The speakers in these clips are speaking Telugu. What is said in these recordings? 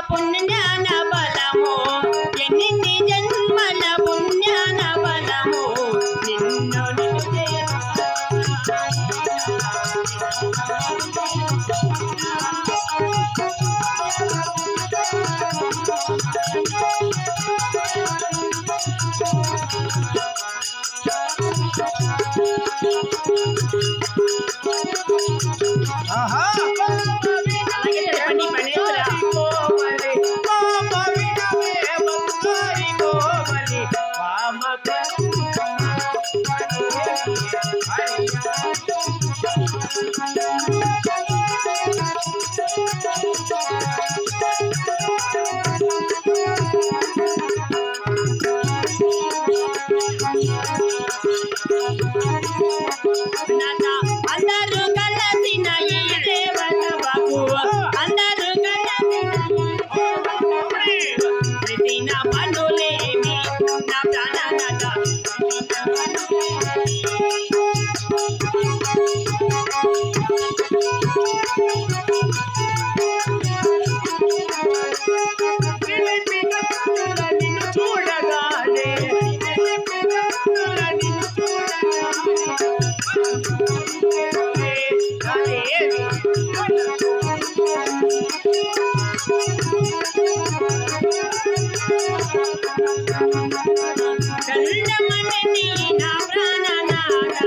పుణ్యాన బలము ఎన్ని జన్మల పుణ్యాన బలము నిన్ను అందరూ కలసిన ఈ దేవత బాబు అందరూ కలిసిన పనులేమి నా ప్రాణనాథ చూడగానే చల్లమని నా ప్రాణనాథ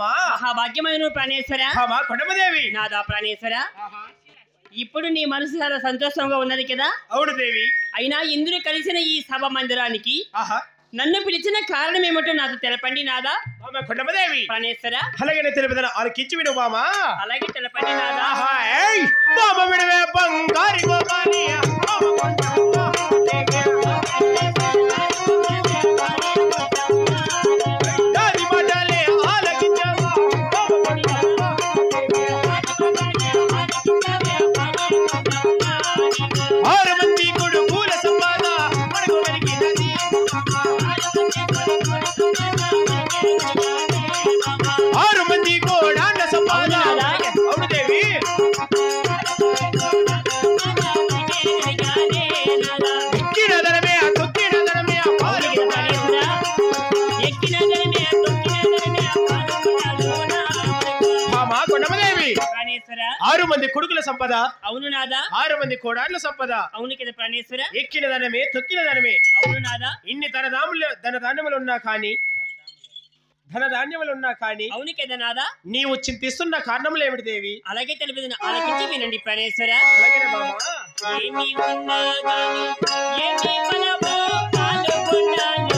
మహాభాగ్యమైన ప్రాణేశ్వర కొండమదేవి నాదా ప్రాణేశ్వర ఇప్పుడు నీ మనసు చాలా సంతోషంగా ఉన్నది కదా? అవును దేవి. అయినా ఇంద్రుడు కలిసిన ఈ సభ మందిరానికి నన్ను పిలిచిన కారణం ఏమిటో నాకు తెలపండి నాదా. కొండమదేవి ప్రాణేశ్వర అలాగే తెలిపదన ఆలకించి విను బామా. అలాగే తెలపండి నాదా. బంగారి మంది కొడుకుల సంపద. అవును నాదా. 6 మంది కోడార్ల సంపద. అవును కదా ప్రాణేశ్వర. ఎక్కిన ధనమే తొక్కిన ధనమే. అవును నాదా. ఇన్ని ధనధాన్యములు ఉన్నా కానీ అవును కదా నాదా. నీవు చింతిస్తున్న కారణములు ఏమిటి దేవి? అలాగే తెలిపేది ఆలకించి వినండి ప్రాణేశ్వర. ఏమి ఉన్నా గాని ఏమి మనము పాల్గొన్నాను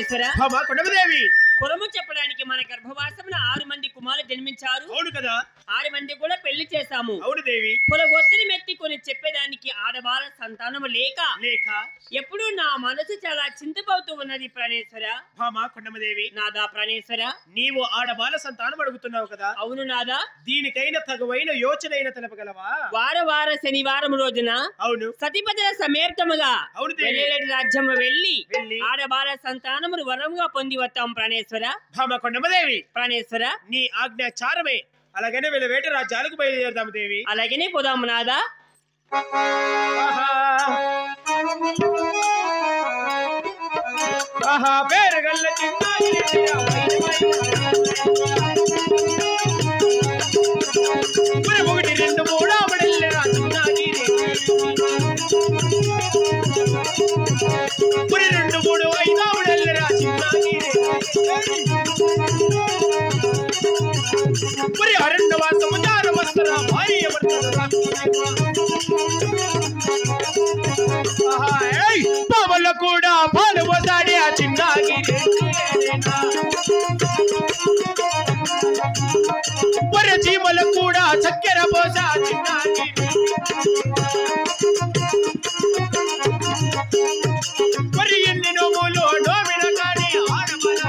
ప్రాణేశ్వర భామ కొండమదేవి కులము చెప్పడానికి మన గర్భవాసమున 6 మంది కుమారులు జన్మించారు. అవును కదా. 6 మంది కూడా పెళ్లి చేశాము. అవును దేవి. కుల గొత్తిని మెత్తికొని చెప్పేదానికి ఆడవాళ్ళ సంతానము లేక ఎప్పుడు నా మనసు చాలా చింతపోతూ ఉన్నది ప్రాణేశ్వర. భామ కొండమదేవి నాదా ప్రాణేశ్వర, నీవు ఆడబాల సంతానం అడుగుతున్నావు కదా. అవును నాదా. దీనికైన తగువైన యోచనైన తెలపగలవా? వార శనివారం రోజున అవును సతిపతుల సమేతముగా అవును దేవి. వెల్లెలటి రాజ్యము వెళ్ళి ఆడబాల సంతానమును వరముగా పొంది వస్తాం ప్రాణేశ్వర. భామ కొండమదేవి ప్రాణేశ్వర నీ ఆజ్ఞాచారమే. అలాగనే వీళ్ళ వేట రాజ్యాలకు బయలుదేరదాము దేవి. అలాగనే పోదాము నాదా. ఆహా పేరుగల్ల చిన్నాయి ఒకటి రెండు మూడు ఆవిడెళ్ళరా చిన్నాయి రెండు మూడు ఐదు ఆవిడెళ్ళరా చిన్నాయి అరణ్యవా సముదార వస్త్ర భార్య పావల కూడా పాలు పోసాడే ఆ చిన్నాగి చీమల కూడా చక్కెర పోసా చిన్నాగి మరి ఎన్ని నోములు నోమిన కానీ ఆడమల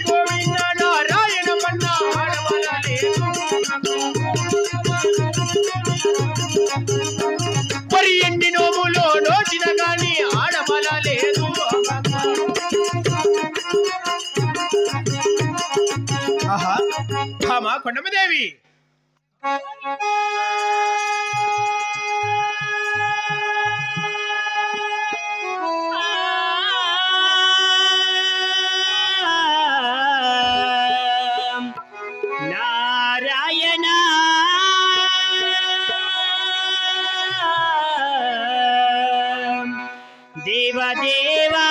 గోవింద నారాయణ మన్న ఆడమల మరి ఎన్ని నోములు నోచిన గాని ఆడమల లేదు. ఆహా భామ కొండమదేవి నారాయణ దేవదేవా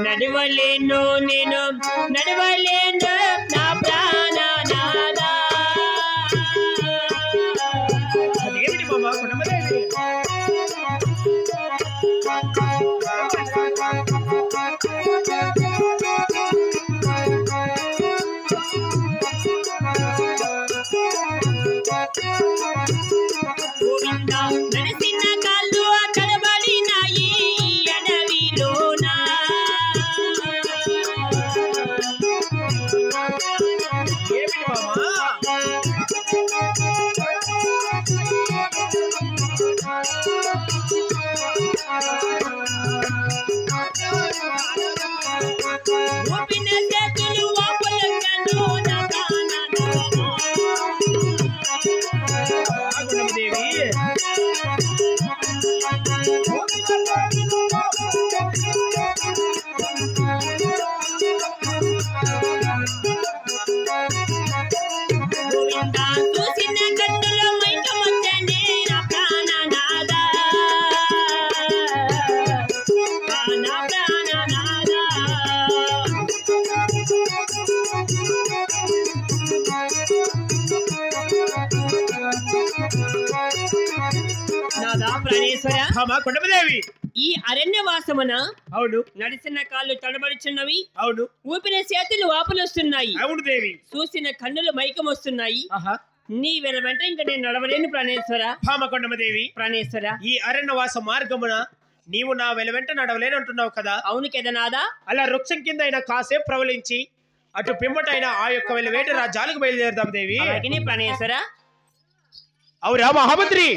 నడవలేను నేను నడవలేను నా ప్రాణనాదా. అదేమిటి బాబా కొండమదేవి? గోవింద నరసింహ కాళ్ళు కడబడినాయి అడవిలోనా. ఏమిటి బాబా? ఊపిన చేతులు వాపులకను నా ప్రాణనాదా. కొండమదేవి గోవింద చూసిన కన్నుల మైకమొచ్చనే నా ప్రాణనాదా. నా ప్రాణనాదా. నాదా ప్రాణేశ్వర భామ కొండమదేవి ఈ అరణ్యవాసమున అవును నడిచిన కాళ్ళు తడబడుచున్నవి, అవును ఊపిన చేతులు వాపులొస్తున్నాయి, అవును దేవి. చూసిన కన్నులు మైకమొస్తున్నాయి. ఆహా నీ వెనబెంట ఇంక నేను నడవలేను ప్రాణేశ్వర. భామ కొండమదేవి ప్రాణేశ్వర ఈ అరణ్యవాస మార్గమున నీవు నా వెలువెంట నడవలేనంటున్నావు కదా. అవును కెదనాదా. అలా వృక్షం కింద అయినా కాసేపు ప్రవలించి అటు పిమ్మటైనా ఆ యొక్క వెలువేట రాజ్యాలకు బయలుదేరుదాం దేవి. అలాగనే ప్రాణేశ్వర. అవురా మహామంత్రి?